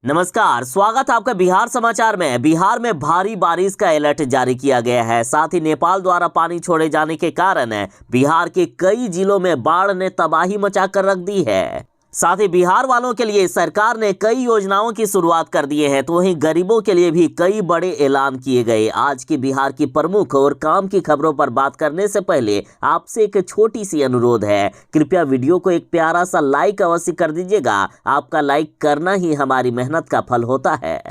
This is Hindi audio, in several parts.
नमस्कार, स्वागत है आपका बिहार समाचार में। बिहार में भारी बारिश का अलर्ट जारी किया गया है। साथ ही नेपाल द्वारा पानी छोड़े जाने के कारण बिहार के कई जिलों में बाढ़ ने तबाही मचाकर रख दी है। साथ ही बिहार वालों के लिए सरकार ने कई योजनाओं की शुरुआत कर दिए हैं, तो वहीं गरीबों के लिए भी कई बड़े ऐलान किए गए। आज की बिहार की प्रमुख और काम की खबरों पर बात करने से पहले आपसे एक छोटी सी अनुरोध है, कृपया वीडियो को एक प्यारा सा लाइक अवश्य कर दीजिएगा। आपका लाइक करना ही हमारी मेहनत का फल होता है।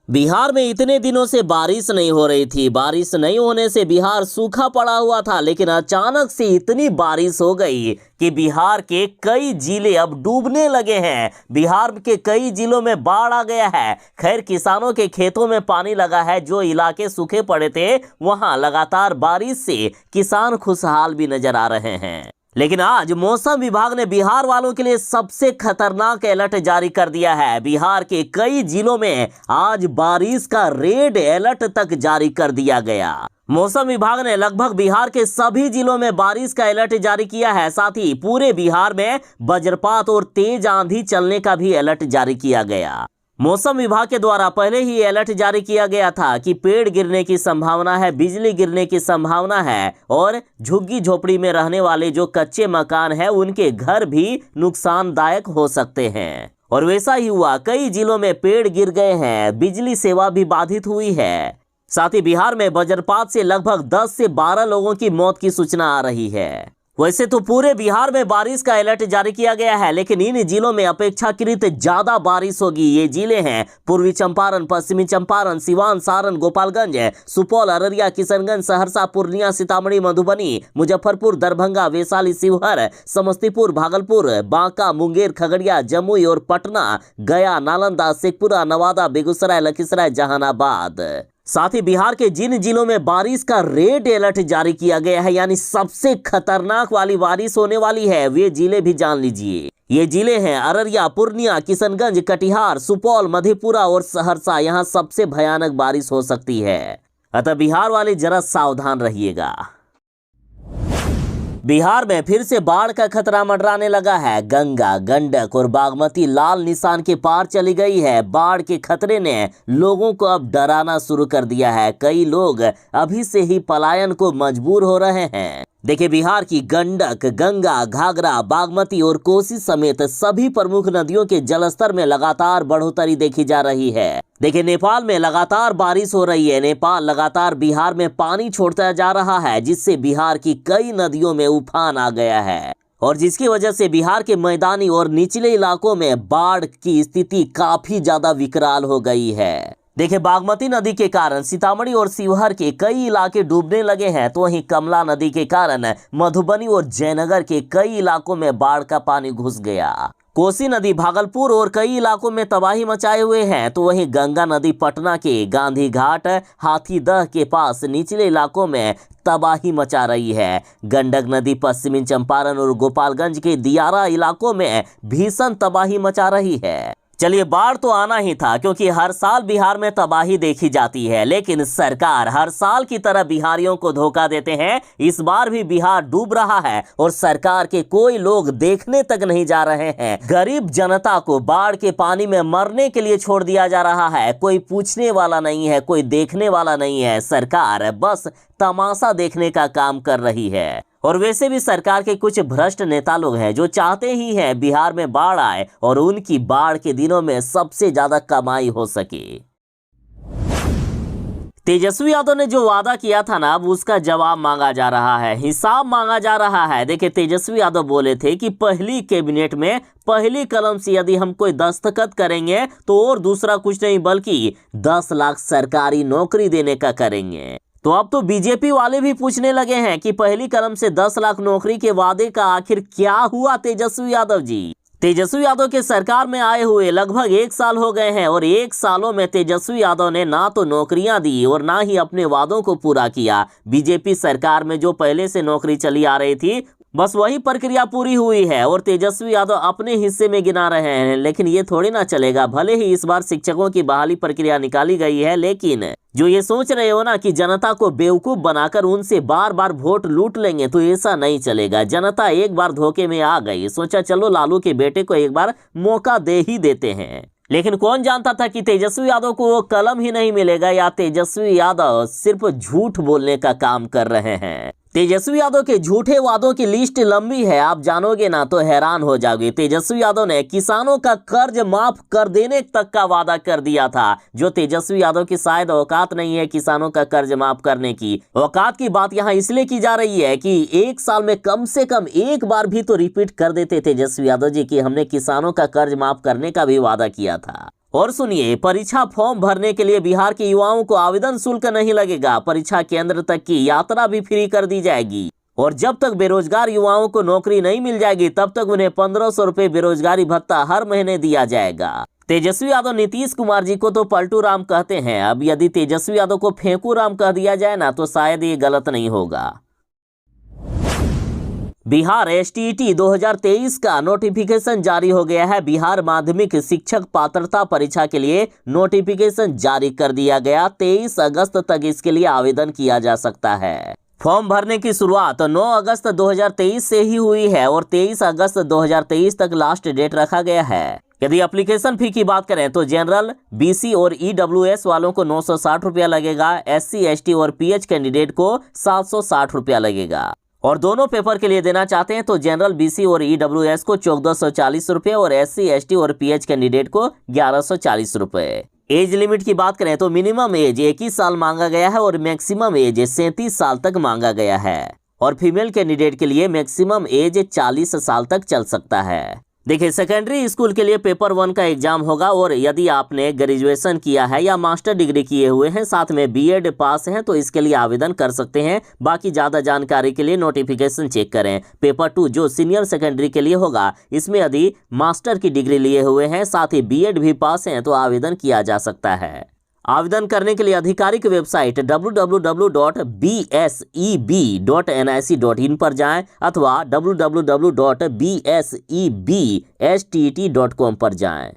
बिहार में इतने दिनों से बारिश नहीं हो रही थी। बारिश नहीं होने से बिहार सूखा पड़ा हुआ था, लेकिन अचानक से इतनी बारिश हो गई कि बिहार के कई जिले अब डूबने लगे हैं। बिहार के कई जिलों में बाढ़ आ गया है। खैर, किसानों के खेतों में पानी लगा है। जो इलाके सूखे पड़े थे वहां लगातार बारिश से किसान खुशहाल भी नजर आ रहे हैं। लेकिन आज मौसम विभाग ने बिहार वालों के लिए सबसे खतरनाक अलर्ट जारी कर दिया है। बिहार के कई जिलों में आज बारिश का रेड अलर्ट तक जारी कर दिया गया। मौसम विभाग ने लगभग बिहार के सभी जिलों में बारिश का अलर्ट जारी किया है। साथ ही पूरे बिहार में वज्रपात और तेज आंधी चलने का भी अलर्ट जारी किया गया। मौसम विभाग के द्वारा पहले ही अलर्ट जारी किया गया था कि पेड़ गिरने की संभावना है, बिजली गिरने की संभावना है और झुग्गी झोपड़ी में रहने वाले जो कच्चे मकान हैं उनके घर भी नुकसानदायक हो सकते हैं। और वैसा ही हुआ, कई जिलों में पेड़ गिर गए हैं, बिजली सेवा भी बाधित हुई है। साथ ही बिहार में वज्रपात से लगभग 10 से 12 लोगों की मौत की सूचना आ रही है। वैसे तो पूरे बिहार में बारिश का अलर्ट जारी किया गया है, लेकिन इन जिलों में अपेक्षाकृत ज्यादा बारिश होगी। ये जिले हैं पूर्वी चंपारण, पश्चिमी चंपारण, सिवान, सारण, गोपालगंज, सुपौल, अररिया, किशनगंज, सहरसा, पूर्णिया, सीतामढ़ी, मधुबनी, मुजफ्फरपुर, दरभंगा, वैशाली, शिवहर, समस्तीपुर, भागलपुर, बांका, मुंगेर, खगड़िया, जमुई और पटना, गया, नालंदा, शेखपुरा, नवादा, बेगूसराय, लखीसराय, जहानाबाद। साथ ही बिहार के जिन जिलों में बारिश का रेड अलर्ट जारी किया गया है, यानी सबसे खतरनाक वाली बारिश होने वाली है, वे जिले भी जान लीजिए। ये जिले हैं अररिया, पूर्णिया, किशनगंज, कटिहार, सुपौल, मधेपुरा और सहरसा। यहाँ सबसे भयानक बारिश हो सकती है, अतः बिहार वाले जरा सावधान रहिएगा। बिहार में फिर से बाढ़ का खतरा मंडराने लगा है। गंगा, गंडक और बागमती लाल निशान के पार चली गई है। बाढ़ के खतरे ने लोगों को अब डराना शुरू कर दिया है। कई लोग अभी से ही पलायन को मजबूर हो रहे हैं। देखिए, बिहार की गंडक, गंगा, घाघरा, बागमती और कोसी समेत सभी प्रमुख नदियों के जलस्तर में लगातार बढ़ोतरी देखी जा रही है। देखिए, नेपाल में लगातार बारिश हो रही है। नेपाल लगातार बिहार में पानी छोड़ता जा रहा है, जिससे बिहार की कई नदियों में उफान आ गया है और जिसकी वजह से बिहार के मैदानी और निचले इलाकों में बाढ़ की स्थिति काफी ज्यादा विकराल हो गई है। देखिए, बागमती नदी के कारण सीतामढ़ी और शिवहर के कई इलाके डूबने लगे हैं, तो वहीं कमला नदी के कारण मधुबनी और जयनगर के कई इलाकों में बाढ़ का पानी घुस गया। कोसी नदी भागलपुर और कई इलाकों में तबाही मचाए हुए हैं, तो वहीं गंगा नदी पटना के गांधी घाट, हाथीदह के पास निचले इलाकों में तबाही मचा रही है। गंडक नदी पश्चिमी चंपारण और गोपालगंज के दियारा इलाकों में भीषण तबाही मचा रही है। चलिए, बाढ़ तो आना ही था, क्योंकि हर साल बिहार में तबाही देखी जाती है, लेकिन सरकार हर साल की तरह बिहारियों को धोखा देते हैं। इस बार भी बिहार डूब रहा है और सरकार के कोई लोग देखने तक नहीं जा रहे हैं। गरीब जनता को बाढ़ के पानी में मरने के लिए छोड़ दिया जा रहा है। कोई पूछने वाला नहीं है, कोई देखने वाला नहीं है। सरकार बस तमाशा देखने का काम कर रही है। और वैसे भी सरकार के कुछ भ्रष्ट नेता लोग हैं जो चाहते ही हैं बिहार में बाढ़ आए और उनकी बाढ़ के दिनों में सबसे ज्यादा कमाई हो सके। तेजस्वी यादव ने जो वादा किया था ना, अब उसका जवाब मांगा जा रहा है, हिसाब मांगा जा रहा है। देखिए, तेजस्वी यादव बोले थे कि पहली कैबिनेट में पहली कलम से यदि हम कोई दस्तखत करेंगे तो और दूसरा कुछ नहीं बल्कि 10 लाख सरकारी नौकरी देने का करेंगे। तो अब तो बीजेपी वाले भी पूछने लगे हैं कि पहली कलम से 10 लाख नौकरी के वादे का आखिर क्या हुआ तेजस्वी यादव जी। तेजस्वी यादव के सरकार में आए हुए लगभग 1 साल हो गए हैं और 1 सालों में तेजस्वी यादव ने ना तो नौकरियां दी और ना ही अपने वादों को पूरा किया। बीजेपी सरकार में जो पहले से नौकरी चली आ रही थी बस वही प्रक्रिया पूरी हुई है और तेजस्वी यादव अपने हिस्से में गिना रहे हैं। लेकिन ये थोड़ी ना चलेगा। भले ही इस बार शिक्षकों की बहाली प्रक्रिया निकाली गई है, लेकिन जो ये सोच रहे हो ना कि जनता को बेवकूफ बनाकर उनसे बार बार वोट लूट लेंगे, तो ऐसा नहीं चलेगा। जनता एक बार धोखे में आ गई, सोचा चलो लालू के बेटे को एक बार मौका दे ही देते हैं। लेकिन कौन जानता था कि तेजस्वी यादव को वो कलम ही नहीं मिलेगा, या तेजस्वी यादव सिर्फ झूठ बोलने का काम कर रहे हैं। तेजस्वी यादव के झूठे वादों की लिस्ट लंबी है, आप जानोगे ना तो हैरान हो जाओगे। तेजस्वी यादव ने किसानों का कर्ज माफ कर देने तक का वादा कर दिया था, जो तेजस्वी यादव की शायद औकात नहीं है किसानों का कर्ज माफ करने की। औकात की बात यहाँ इसलिए की जा रही है कि एक साल में कम से कम एक बार भी तो रिपीट कर देते तेजस्वी यादव जी कि हमने किसानों का कर्ज माफ करने का भी वादा किया था। और सुनिए, परीक्षा फॉर्म भरने के लिए बिहार के युवाओं को आवेदन शुल्क नहीं लगेगा। परीक्षा केंद्र तक की यात्रा भी फ्री कर दी जाएगी। और जब तक बेरोजगार युवाओं को नौकरी नहीं मिल जाएगी, तब तक उन्हें 1500 रुपए बेरोजगारी भत्ता हर महीने दिया जाएगा। तेजस्वी यादव नीतीश कुमार जी को तो पलटू राम कहते हैं। अब यदि तेजस्वी यादव को फेंकू राम कह दिया जाए ना, तो शायद ये गलत नहीं होगा। बिहार एसटीईटी 2023 का नोटिफिकेशन जारी हो गया है। बिहार माध्यमिक शिक्षक पात्रता परीक्षा के लिए नोटिफिकेशन जारी कर दिया गया। 23 अगस्त तक इसके लिए आवेदन किया जा सकता है। फॉर्म भरने की शुरुआत 9 अगस्त 2023 से ही हुई है और 23 अगस्त 2023 तक लास्ट डेट रखा गया है। यदि एप्लीकेशन फी की बात करें तो जनरल, बीसी और ईडब्ल्यूएस वालों को 960 रुपया लगेगा। SC, ST और PH कैंडिडेट को 760 रुपया लगेगा। और दोनों पेपर के लिए देना चाहते हैं तो जनरल, बीसी और ईडब्ल्यूएस को 1440 रुपये और SC, ST और PH कैंडिडेट को 1140 रुपये। एज लिमिट की बात करें तो मिनिमम एज 21 साल मांगा गया है और मैक्सिमम एज 37 साल तक मांगा गया है। और फीमेल कैंडिडेट के लिए मैक्सिमम एज 40 साल तक चल सकता है। देखिए, सेकेंडरी स्कूल के लिए पेपर 1 का एग्जाम होगा और यदि आपने ग्रेजुएशन किया है या मास्टर डिग्री किए हुए हैं, साथ में बीएड पास हैं, तो इसके लिए आवेदन कर सकते हैं। बाकी ज़्यादा जानकारी के लिए नोटिफिकेशन चेक करें। पेपर 2 जो सीनियर सेकेंडरी के लिए होगा, इसमें यदि मास्टर की डिग्री लिए हुए हैं, साथ ही बीएड भी पास हैं, तो आवेदन किया जा सकता है। आवेदन करने के लिए आधिकारिक वेबसाइट www.bseb.nic.in पर जाएं अथवा www.bsebstt.com पर जाएं।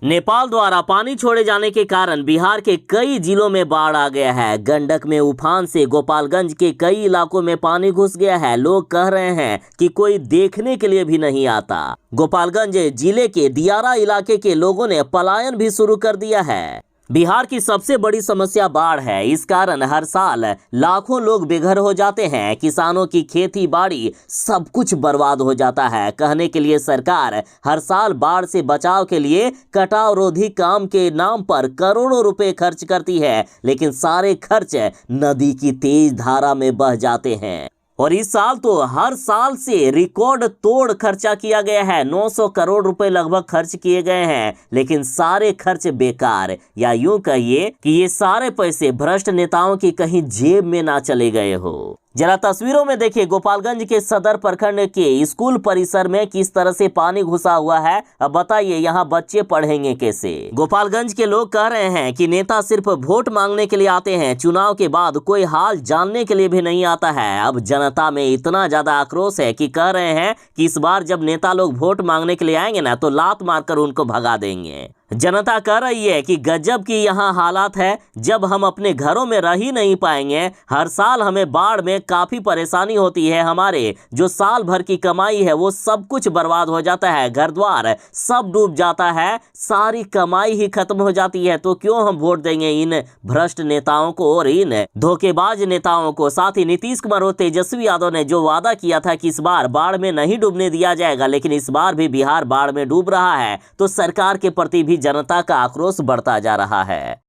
नेपाल द्वारा पानी छोड़े जाने के कारण बिहार के कई जिलों में बाढ़ आ गया है। गंडक में उफान से गोपालगंज के कई इलाकों में पानी घुस गया है। लोग कह रहे हैं कि कोई देखने के लिए भी नहीं आता। गोपालगंज जिले के दियारा इलाके के लोगों ने पलायन भी शुरू कर दिया है। बिहार की सबसे बड़ी समस्या बाढ़ है। इस कारण हर साल लाखों लोग बेघर हो जाते हैं। किसानों की खेती बाड़ी सब कुछ बर्बाद हो जाता है। कहने के लिए सरकार हर साल बाढ़ से बचाव के लिए कटाव रोधी काम के नाम पर करोड़ों रुपए खर्च करती है, लेकिन सारे खर्च नदी की तेज धारा में बह जाते हैं। और इस साल तो हर साल से रिकॉर्ड तोड़ खर्चा किया गया है। 900 करोड़ रुपए लगभग खर्च किए गए हैं, लेकिन सारे खर्च बेकार, या यूं कहिए कि ये सारे पैसे भ्रष्ट नेताओं की कहीं जेब में ना चले गए हो। जरा तस्वीरों में देखिए, गोपालगंज के सदर प्रखंड के स्कूल परिसर में किस तरह से पानी घुसा हुआ है। अब बताइए यहाँ बच्चे पढ़ेंगे कैसे। गोपालगंज के लोग कह रहे हैं कि नेता सिर्फ वोट मांगने के लिए आते हैं, चुनाव के बाद कोई हाल जानने के लिए भी नहीं आता है। अब जनता में इतना ज्यादा आक्रोश है कि कह रहे हैं कि इस बार जब नेता लोग वोट मांगने के लिए आएंगे ना, तो लात मारकर उनको भगा देंगे। जनता कह रही है कि गजब की यहाँ हालात है, जब हम अपने घरों में रह ही नहीं पाएंगे। हर साल हमें बाढ़ में काफी परेशानी होती है। हमारे जो साल भर की कमाई है वो सब कुछ बर्बाद हो जाता है। घर द्वार सब डूब जाता है, सारी कमाई ही खत्म हो जाती है। तो क्यों हम वोट देंगे इन भ्रष्ट नेताओं को और इन धोखेबाज नेताओं को। साथ ही नीतीश कुमार और तेजस्वी यादव ने जो वादा किया था कि इस बार बाढ़ में नहीं डूबने दिया जाएगा, लेकिन इस बार भी बिहार बाढ़ में डूब रहा है। तो सरकार के प्रति भी जनता का आक्रोश बढ़ता जा रहा है।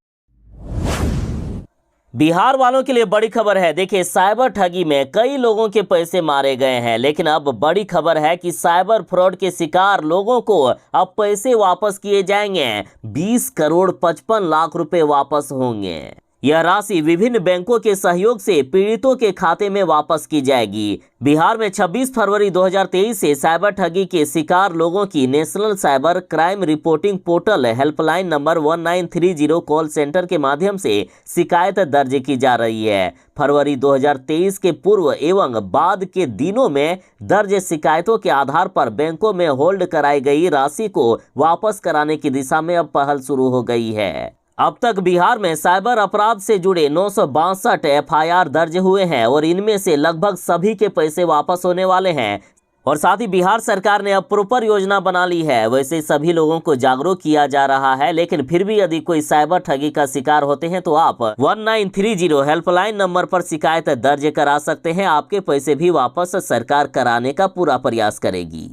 बिहार वालों के लिए बड़ी खबर है। देखिए, साइबर ठगी में कई लोगों के पैसे मारे गए हैं, लेकिन अब बड़ी खबर है कि साइबर फ्रॉड के शिकार लोगों को अब पैसे वापस किए जाएंगे। 20 करोड़ 55 लाख रुपए वापस होंगे। यह राशि विभिन्न बैंकों के सहयोग से पीड़ितों के खाते में वापस की जाएगी। बिहार में 26 फरवरी 2023 से साइबर ठगी के शिकार लोगों की national cyber crime reporting portal helpline number 1930 call centre के माध्यम से शिकायत दर्ज की जा रही है। फरवरी 2023 के पूर्व एवं बाद के दिनों में दर्ज शिकायतों के आधार पर बैंकों में होल्ड कराई गई राशि को वापस कराने की दिशा में अब पहल शुरू हो गई है। अब तक बिहार में साइबर अपराध से जुड़े 962 एफआईआर दर्ज हुए हैं और इनमें से लगभग सभी के पैसे वापस होने वाले हैं। और साथ ही बिहार सरकार ने अब प्रॉपर योजना बना ली है। वैसे सभी लोगों को जागरूक किया जा रहा है, लेकिन फिर भी यदि कोई साइबर ठगी का शिकार होते हैं तो आप 1930 हेल्पलाइन नंबर पर शिकायत दर्ज करा सकते हैं। आपके पैसे भी वापस सरकार कराने का पूरा प्रयास करेगी।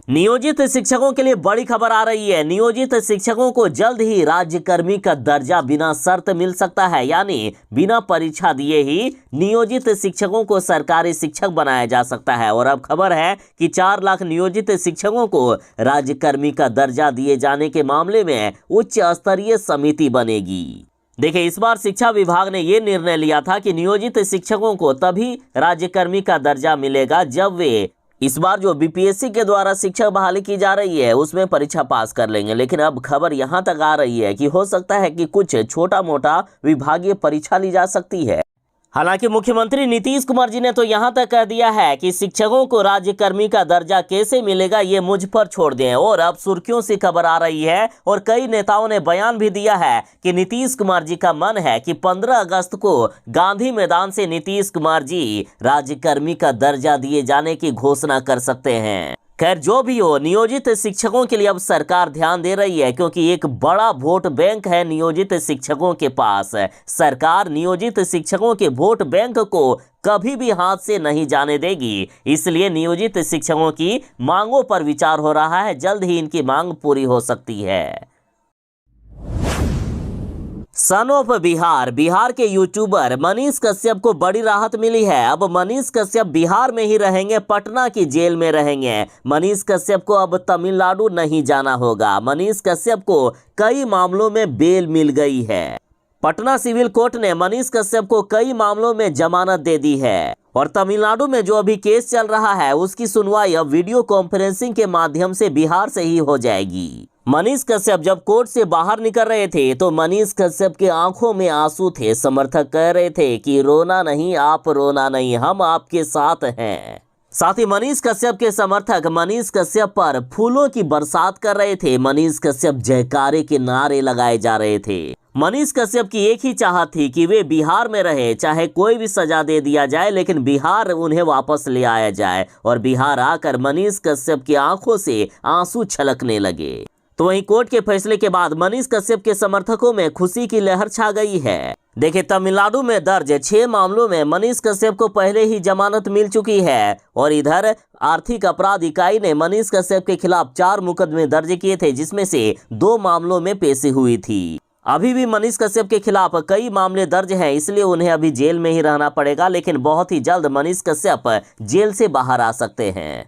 नियोजित शिक्षकों के लिए बड़ी खबर आ रही है। नियोजित शिक्षकों को जल्द ही राज्यकर्मी का दर्जा बिना शर्त मिल सकता है, यानी बिना परीक्षा दिए ही नियोजित शिक्षकों को सरकारी शिक्षक बनाया जा सकता है। और अब खबर है कि 4 लाख नियोजित शिक्षकों को राज्यकर्मी का दर्जा दिए जाने के मामले में उच्च स्तरीय समिति बनेगी। देखिए, इस बार शिक्षा विभाग ने ये निर्णय लिया था कि नियोजित शिक्षकों को तभी राज्यकर्मी का दर्जा मिलेगा जब वे इस बार जो बीपीएससी के द्वारा शिक्षक बहाली की जा रही है उसमें परीक्षा पास कर लेंगे। लेकिन अब खबर यहां तक आ रही है कि हो सकता है कि कुछ छोटा मोटा विभागीय परीक्षा ली जा सकती है। हालांकि मुख्यमंत्री नीतीश कुमार जी ने तो यहां तक कह दिया है कि शिक्षकों को राज्यकर्मी का दर्जा कैसे मिलेगा ये मुझ पर छोड़ दें। और अब सुर्खियों से खबर आ रही है और कई नेताओं ने बयान भी दिया है कि नीतीश कुमार जी का मन है कि 15 अगस्त को गांधी मैदान से नीतीश कुमार जी राज्यकर्मी का दर्जा दिए जाने की घोषणा कर सकते हैं। खैर, जो भी हो, नियोजित शिक्षकों के लिए अब सरकार ध्यान दे रही है, क्योंकि एक बड़ा वोट बैंक है नियोजित शिक्षकों के पास। सरकार नियोजित शिक्षकों के वोट बैंक को कभी भी हाथ से नहीं जाने देगी। इसलिए नियोजित शिक्षकों की मांगों पर विचार हो रहा है। जल्द ही इनकी मांग पूरी हो सकती है। सन ऑफ बिहार के यूट्यूबर मनीष कश्यप को बड़ी राहत मिली है। अब मनीष कश्यप बिहार में ही रहेंगे, पटना की जेल में रहेंगे। मनीष कश्यप को अब तमिलनाडु नहीं जाना होगा। मनीष कश्यप को कई मामलों में बेल मिल गई है। पटना सिविल कोर्ट ने मनीष कश्यप को कई मामलों में जमानत दे दी है। और तमिलनाडु में जो अभी केस चल रहा है उसकी सुनवाई अब वीडियो कॉन्फ्रेंसिंग के माध्यम से बिहार से ही हो जाएगी। मनीष कश्यप जब कोर्ट से बाहर निकल रहे थे तो मनीष कश्यप के आंखों में आंसू थे। समर्थक कह रहे थे कि रोना नहीं, आप रोना नहीं, हम आपके साथ हैं। साथ ही मनीष कश्यप के समर्थक मनीष कश्यप पर फूलों की बरसात कर रहे थे। मनीष कश्यप जयकारे के नारे लगाए जा रहे थे। मनीष कश्यप की एक ही चाहत थी कि वे बिहार में रहे, चाहे कोई भी सजा दे दिया जाए, लेकिन बिहार उन्हें वापस ले आया जाए। और बिहार आकर मनीष कश्यप की आंखों से आंसू छलकने लगे। तो वहीं कोर्ट के फैसले के बाद मनीष कश्यप के समर्थकों में खुशी की लहर छा गई है। देखिए, तमिलनाडु में दर्ज 6 मामलों में मनीष कश्यप को पहले ही जमानत मिल चुकी है। और इधर आर्थिक अपराध इकाई ने मनीष कश्यप के खिलाफ 4 मुकदमे दर्ज किए थे, जिसमें से 2 मामलों में पेशी हुई थी। अभी भी मनीष कश्यप के खिलाफ कई मामले दर्ज हैं, इसलिए उन्हें अभी जेल में ही रहना पड़ेगा। लेकिन बहुत ही जल्द मनीष कश्यप जेल से बाहर आ सकते हैं।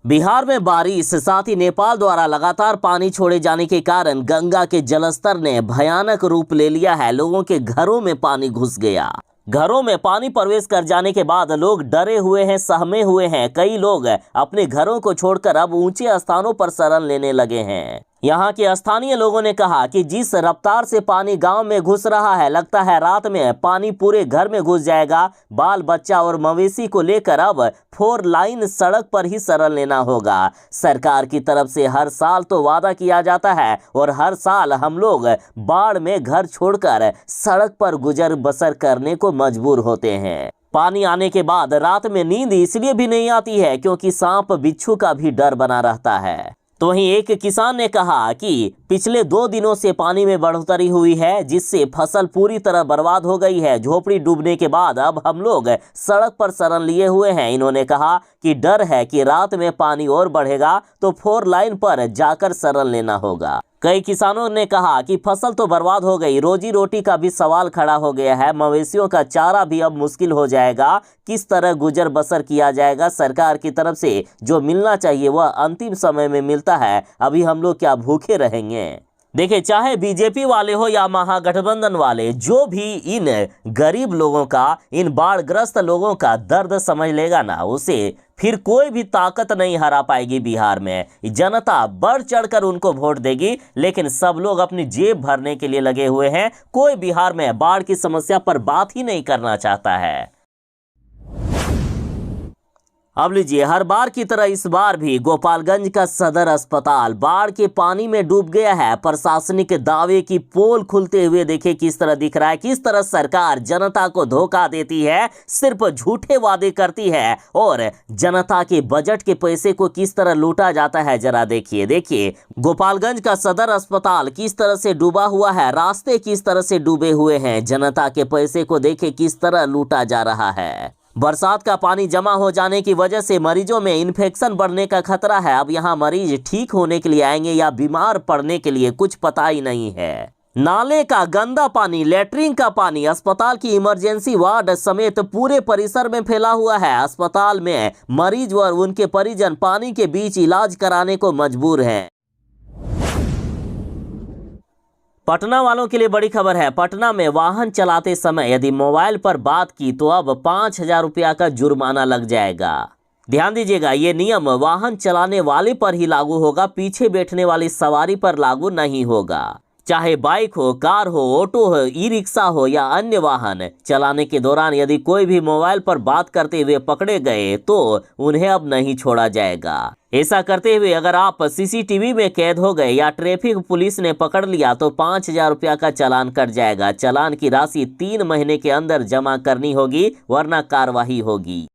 बिहार में बारिश, साथ ही नेपाल द्वारा लगातार पानी छोड़े जाने के कारण गंगा के जलस्तर ने भयानक रूप ले लिया है। लोगों के घरों में पानी घुस गया। घरों में पानी प्रवेश कर जाने के बाद लोग डरे हुए हैं, सहमे हुए हैं। कई लोग अपने घरों को छोड़कर अब ऊंचे स्थानों पर शरण लेने लगे हैं। यहाँ के स्थानीय लोगों ने कहा कि जिस रफ्तार से पानी गांव में घुस रहा है, लगता है रात में पानी पूरे घर में घुस जाएगा। बाल बच्चा और मवेशी को लेकर अब 4 लाइन सड़क पर ही शरण लेना होगा। सरकार की तरफ से हर साल तो वादा किया जाता है और हर साल हम लोग बाढ़ में घर छोड़कर सड़क पर गुजर बसर करने को मजबूर होते हैं। पानी आने के बाद रात में नींद इसलिए भी नहीं आती है क्योंकि सांप बिच्छू का भी डर बना रहता है। तो वहीं एक किसान ने कहा कि पिछले 2 दिनों से पानी में बढ़ोतरी हुई है, जिससे फसल पूरी तरह बर्बाद हो गई है। झोपड़ी डूबने के बाद अब हम लोग सड़क पर शरण लिए हुए हैं। इन्होंने कहा कि डर है कि रात में पानी और बढ़ेगा तो 4 लाइन पर जाकर शरण लेना होगा। कई किसानों ने कहा कि फसल तो बर्बाद हो गई, रोजी रोटी का भी सवाल खड़ा हो गया है। मवेशियों का चारा भी अब मुश्किल हो जाएगा। किस तरह गुजर बसर किया जाएगा? सरकार की तरफ से जो मिलना चाहिए वह अंतिम समय में मिलता है। अभी हम लोग क्या भूखे रहेंगे? देखिए, चाहे बीजेपी वाले हो या महागठबंधन वाले, जो भी इन गरीब लोगों का, इन बाढ़ग्रस्त लोगों का दर्द समझ लेगा ना, उसे फिर कोई भी ताकत नहीं हरा पाएगी। बिहार में जनता बढ़ चढ़कर उनको वोट देगी, लेकिन सब लोग अपनी जेब भरने के लिए लगे हुए हैं। कोई बिहार में बाढ़ की समस्या पर बात ही नहीं करना चाहता है। अब लीजिए, हर बार की तरह इस बार भी गोपालगंज का सदर अस्पताल बाढ़ के पानी में डूब गया है। प्रशासनिक दावे की पोल खुलते हुए देखिए किस तरह दिख रहा है, किस तरह सरकार जनता को धोखा देती है, सिर्फ झूठे वादे करती है और जनता के बजट के पैसे को किस तरह लूटा जाता है। जरा देखिए गोपालगंज का सदर अस्पताल किस तरह से डूबा हुआ है, रास्ते किस तरह से डूबे हुए हैं, जनता के पैसे को देखिए किस तरह लूटा जा रहा है। बरसात का पानी जमा हो जाने की वजह से मरीजों में इन्फेक्शन बढ़ने का खतरा है। अब यहाँ मरीज ठीक होने के लिए आएंगे या बीमार पड़ने के लिए, कुछ पता ही नहीं है। नाले का गंदा पानी, लेटरिन का पानी अस्पताल की इमरजेंसी वार्ड समेत पूरे परिसर में फैला हुआ है। अस्पताल में मरीज व उनके परिजन पानी के बीच इलाज कराने को मजबूर हैं। पटना वालों के लिए बड़ी खबर है। पटना में वाहन चलाते समय यदि मोबाइल पर बात की तो अब 5,000 रुपया का जुर्माना लग जाएगा। ध्यान दीजिएगा, ये नियम वाहन चलाने वाले पर ही लागू होगा, पीछे बैठने वाली सवारी पर लागू नहीं होगा। चाहे बाइक हो, कार हो, ऑटो हो, ई रिक्शा हो या अन्य वाहन चलाने के दौरान यदि कोई भी मोबाइल पर बात करते हुए पकड़े गए तो उन्हें अब नहीं छोड़ा जाएगा। ऐसा करते हुए अगर आप सीसीटीवी में कैद हो गए या ट्रैफिक पुलिस ने पकड़ लिया तो 5,000 रुपया का चालान कट जाएगा। चालान की राशि 3 महीने के अंदर जमा करनी होगी, वरना कार्रवाई होगी।